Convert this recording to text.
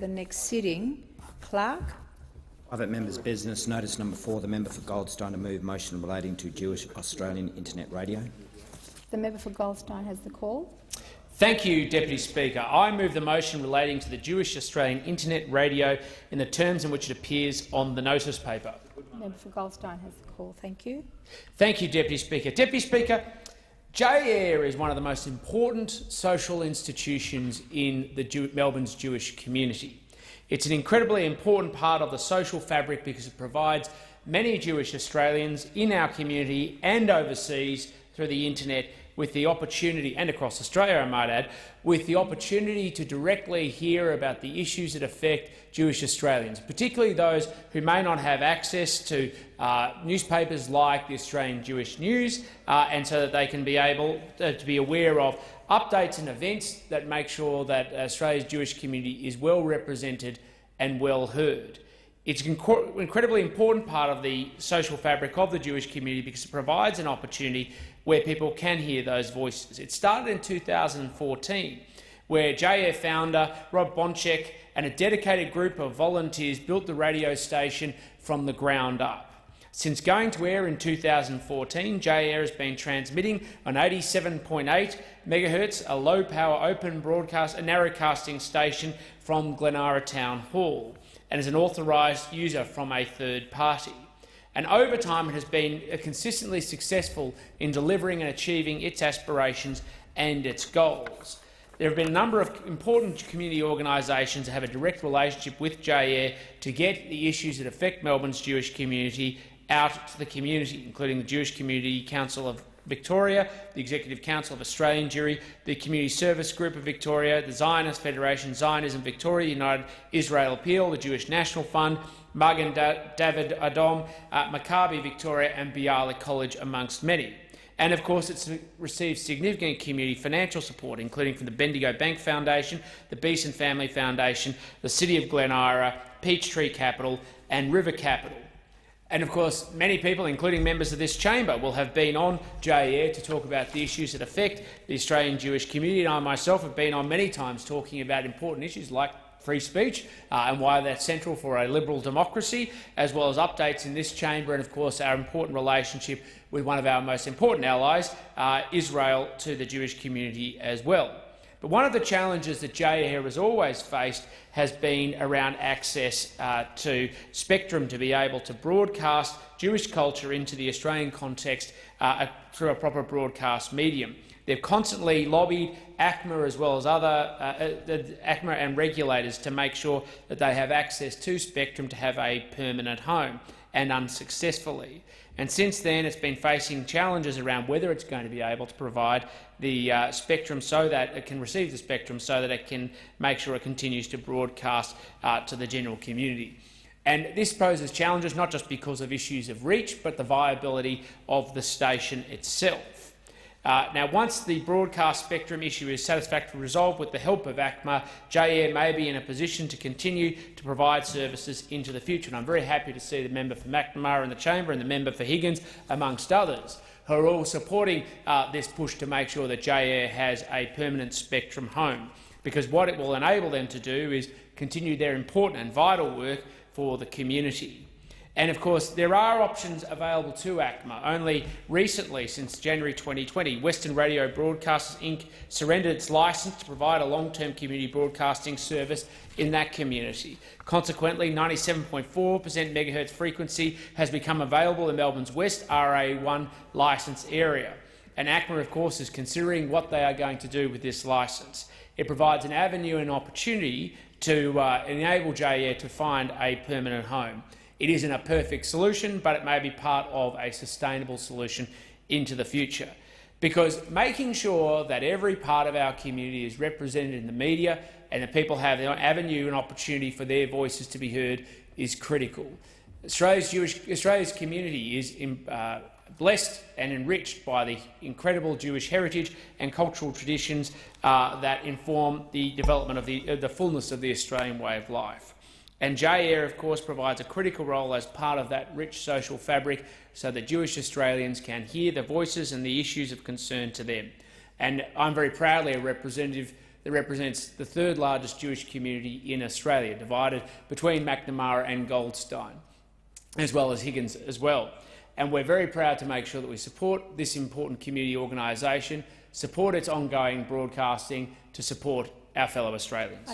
The next sitting. Clerk. Private members' business. Notice number 4. The member for Goldstein to move motion relating to Jewish Australian Internet Radio. The member for Goldstein has the call. Thank you, Deputy Speaker. I move the motion relating to the Jewish Australian Internet Radio in the terms in which it appears on the notice paper. The member for Goldstein has the call. Thank you. Thank you, Deputy Speaker. Deputy Speaker, J-Air is one of the most important social institutions in Melbourne's Jewish community. It's an incredibly important part of the social fabric because it provides many Jewish Australians in our community and overseas through the internet with the opportunity, and across Australia I might add, with the opportunity to directly hear about the issues that affect Jewish Australians, particularly those who may not have access to newspapers like the Australian Jewish News, and so that they can be able to be aware of updates and events that make sure that Australia's Jewish community is well represented and well heard. It's an incredibly important part of the social fabric of the Jewish community because it provides an opportunity where people can hear those voices. It started in 2014, where J-Air founder Rob Bonchek and a dedicated group of volunteers built the radio station from the ground up. Since going to air in 2014, J-Air has been transmitting on 87.8 MHz, a low-power open broadcast, a narrowcasting station from Glenara Town Hall, and is an authorised user from a third party. And over time it has been consistently successful in delivering and achieving its aspirations and its goals. There have been a number of important community organisations that have a direct relationship with J-Air to get the issues that affect Melbourne's Jewish community out to the community, including the Jewish Community Council of Victoria, the Executive Council of Australian Jewry, the Community Service Group of Victoria, the Zionist Federation, Zionism Victoria, the United Israel Appeal, the Jewish National Fund, Magen David Adom, Maccabi Victoria and Bialik College, amongst many. And of course it's received significant community financial support, including from the Bendigo Bank Foundation, the Beeson Family Foundation, the City of Glenara, Peachtree Capital and River Capital. And of course, many people, including members of this chamber, will have been on J-Air to talk about the issues that affect the Australian Jewish community. And I myself have been on many times talking about important issues like free speech and why that's central for a liberal democracy, as well as updates in this chamber and, of course, our important relationship with one of our most important allies, Israel, to the Jewish community as well. But one of the challenges that J-Air has always faced has been around access to spectrum to be able to broadcast Jewish culture into the Australian context through a proper broadcast medium. They've constantly lobbied ACMA as well as other ACMA and regulators to make sure that they have access to spectrum to have a permanent home, and unsuccessfully. And since then it's been facing challenges around whether it's going to be able to provide the spectrum so that it can receive the spectrum so that it can make sure it continues to broadcast to the general community. And this poses challenges not just because of issues of reach, but the viability of the station itself. Now, once the broadcast spectrum issue is satisfactorily resolved with the help of ACMA, J-Air may be in a position to continue to provide services into the future. And I'm very happy to see the member for McNamara in the chamber and the member for Higgins, amongst others, who are all supporting this push to make sure that J-Air has a permanent spectrum home, because what it will enable them to do is continue their important and vital work for the community. And of course, there are options available to ACMA. Only recently, since January 2020, Western Radio Broadcasters Inc. surrendered its licence to provide a long-term community broadcasting service in that community. Consequently, 97.4% MHz frequency has become available in Melbourne's West RA1 licence area. And ACMA, of course, is considering what they are going to do with this licence. It provides an avenue and opportunity to enable J-Air to find a permanent home. It isn't a perfect solution, but it may be part of a sustainable solution into the future. Because making sure that every part of our community is represented in the media and that people have an avenue and opportunity for their voices to be heard is critical. Australia's community is blessed and enriched by the incredible Jewish heritage and cultural traditions that inform the development of the fullness of the Australian way of life. And J-Air, of course, provides a critical role as part of that rich social fabric so that Jewish Australians can hear the voices and the issues of concern to them. And I'm very proudly a representative that represents the third largest Jewish community in Australia, divided between McNamara and Goldstein, as well as Higgins as well. And we're very proud to make sure that we support this important community organisation, support its ongoing broadcasting to support our fellow Australians.